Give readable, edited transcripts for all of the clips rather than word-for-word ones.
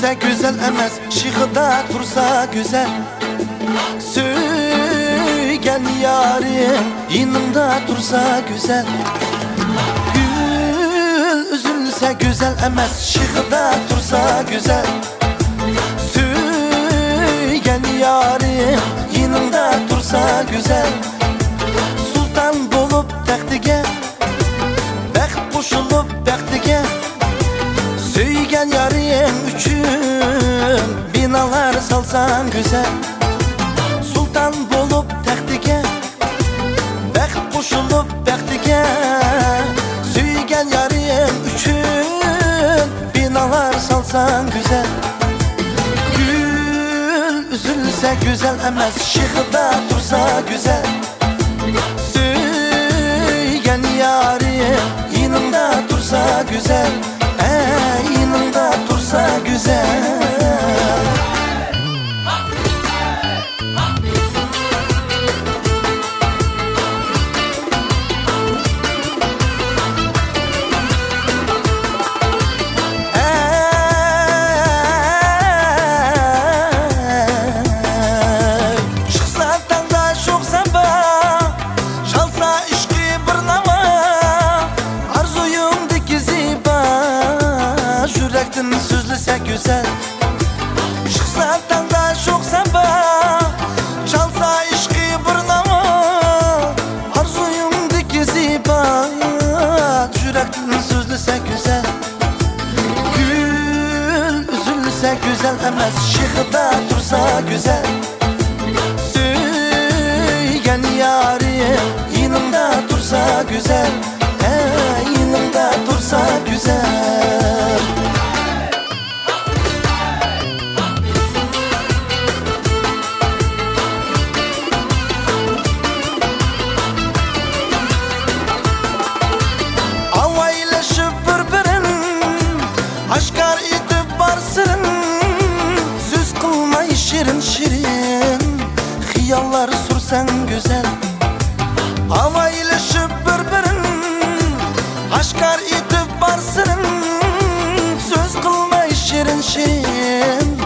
üzülse güzel emez, şıkıda dursa güzel. Söygen yarim yanımda dursa güzel. Gül üzülse güzel emez, şıkıda dursa güzel. Söygen yarim yanımda dursa güzel. Sultan bolup taxtiga, baxt qo'shilib baxtiga. Söygen yarim üçün binalar salsan güzel. Sultan bolup taxtiga, baxt qo'shilib baxtiga. Söygen yarim üçün binalar salsan güzel. Gül üzülse güzel emez, şıkıda dursa güzel. Söygen yarim yanımda dursa güzel. Yanımda dursa güzel. Sözlese güzel. Çıksa tanda çok samba, çalsa işki burnama. Arzuyumdaki ziba, yürekten sözlese güzel. Gül üzülse güzel emez, şıkıda dursa güzel. Söygen yarim yanımda dursa güzel. Yanımda dursa güzel. Aşkar itip barsın, söz kılmay şirin şirin, hıyallar sürsen güzel. Havaylaşıp birbirin, aşkar itip barsın, söz kılmay şirin şirin,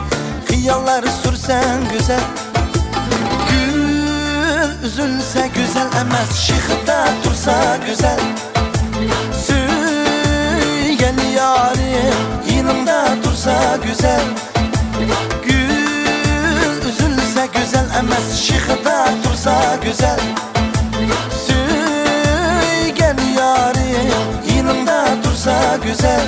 hıyallar sürsen güzel. Gül üzülse güzel emez, şıkıda dursa güzel. Söygen yarim yanımda dursa güzel. Gül üzülse güzel emez, şıkıda dursa güzel. Söygen yarim yanımda dursa güzel.